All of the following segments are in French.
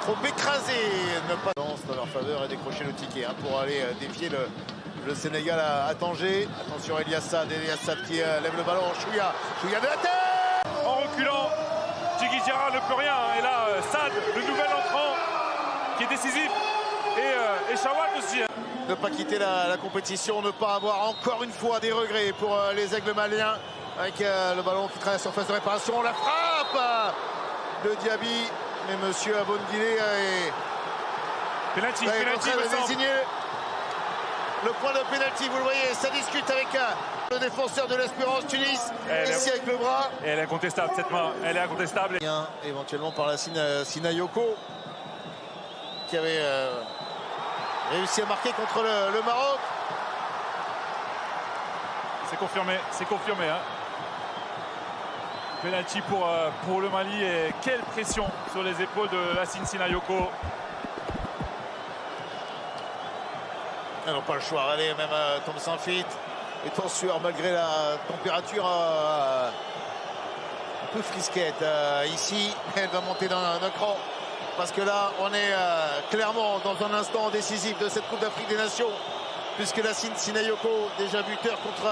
trop écrasé, ne pas dans leur faveur et décrocher le ticket pour aller défier le Sénégal à Tanger. Attention Elias Saad qui lève le ballon, Chouya de la tête. En reculant, Djigui Diarra ne peut rien. Et là, Saad, le nouvel entrant, qui est décisif. Et Chawat aussi. Ne pas quitter la compétition, ne pas avoir encore une fois des regrets pour les Aigles maliens. Avec le ballon qui traverse la surface de réparation, la frappe de Diaby. Mais monsieur Abonguilé est Penalty, désigné le point de pénalty. Vous le voyez, ça discute avec le défenseur de l'Espérance Tunis, ici avec le bras. Et elle est incontestable, cette main, elle est incontestable. Éventuellement par la Sinayoko, qui avait réussi à marquer contre le Maroc. C'est confirmé. Hein. Penalty pour le Mali, et quelle pression sur les épaules de Lassine Sinayoko. Ils n'ont pas le choix. Allez, même Thompson Fit est en sueur malgré la température un peu frisquette ici. Elle va monter d'un cran parce que là, on est clairement dans un instant décisif de cette Coupe d'Afrique des Nations, puisque Lassine Sinayoko, déjà buteur contre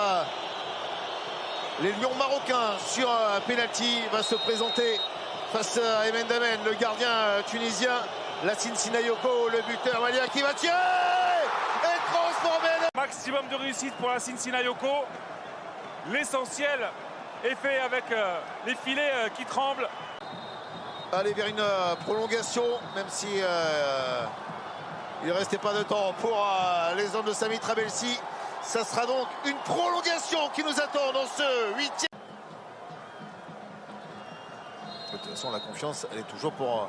les Lions marocains sur un penalty, va se présenter face à Emen Damen, le gardien tunisien. Lassine Sinayoko, le buteur malien, qui va tirer et transformer le maximum de réussite pour Lassine Sinayoko. L'essentiel est fait avec les filets qui tremblent. Aller vers une prolongation, même si il ne restait pas de temps pour les hommes de Samy Trabelsi. Ça sera donc une prolongation qui nous attend dans ce 8e. De toute façon, la confiance, elle est toujours pour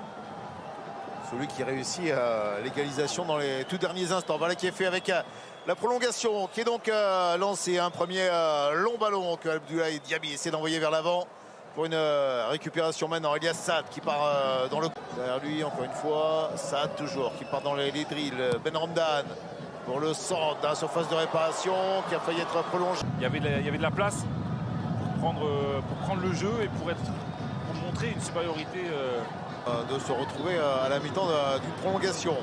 celui qui réussit l'égalisation dans les tout derniers instants. Voilà qui est fait avec la prolongation qui est donc lancée. Un premier long ballon que Abdoulaye Diaby essaie d'envoyer vers l'avant pour une récupération maintenant. Elias Saad qui part dans le... Derrière lui, encore une fois, Saad toujours qui part dans les drills. Ben Ramdan pour le centre dans la surface de réparation qui a failli être prolongé. Il y avait de la place pour prendre le jeu et pour montrer une supériorité. De se retrouver à la mi-temps d'une prolongation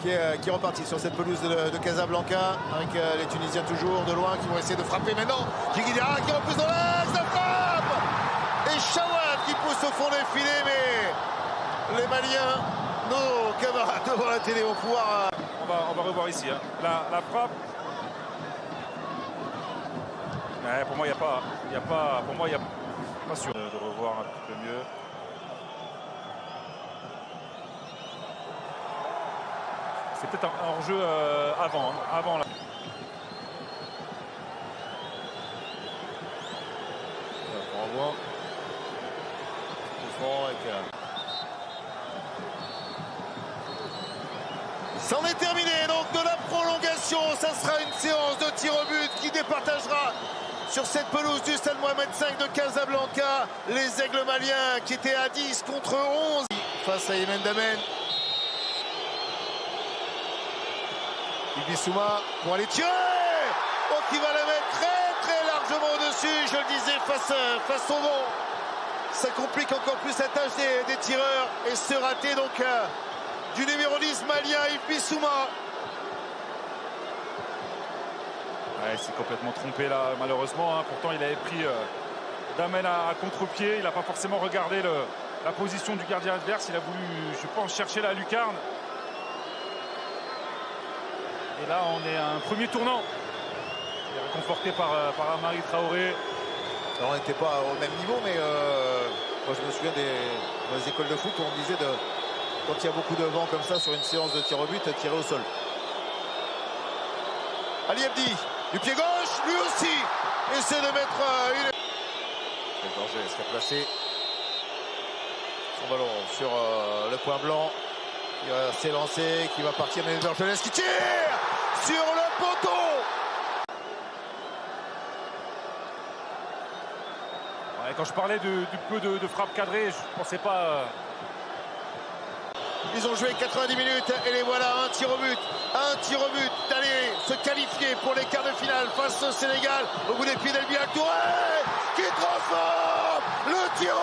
qui est repartie sur cette pelouse de Casablanca avec les Tunisiens toujours de loin qui vont essayer de frapper maintenant. Djigui Diarra qui repousse dans l'axe, la frappe et Chawat qui pousse au fond des filets, mais les Maliens, nos camarades devant la télé vont pouvoir... On va revoir ici. Hein. La frappe. Ouais, pour moi, il n'y a pas sûr de revoir un petit peu mieux. C'est peut-être un hors-jeu avant là. On revoit. C'en est terminé donc de la prolongation. Ça sera une séance de tir au but qui départagera sur cette pelouse du Stade Mohamed V de Casablanca les Aigles maliens qui étaient à 10 contre 11 face à Emen Damen. Ibissouma pour aller tirer. Oh, qui va la mettre très largement au-dessus. Je le disais, face au vent. Ça complique encore plus la tâche des tireurs. Et ce raté donc du numéro 10 malien Ibissouma. Ouais, il s'est complètement trompé là malheureusement. Hein. Pourtant il avait pris Damen à contre-pied. Il n'a pas forcément regardé la position du gardien adverse. Il a voulu, je pense, chercher la lucarne. Et là, on est à un premier tournant. Il est réconforté par Amari Traoré. Alors, on n'était pas au même niveau, mais moi, je me souviens dans les écoles de foot où on disait quand il y a beaucoup de vent comme ça sur une séance de tir au but, tirer au sol. Ali Abdi, du pied gauche, lui aussi, essaie de mettre une... Quel danger, il serait placé son ballon sur le point blanc. Il va s'élancer, qui va partir dans les Bergelès qui tire sur le poteau. Ouais, quand je parlais du peu de frappe cadrée, je pensais pas... Ils ont joué 90 minutes et les voilà, un tir au but d'aller se qualifier pour les quarts de finale face au Sénégal au bout des pieds d'El Bilal Touré qui transforme le tir.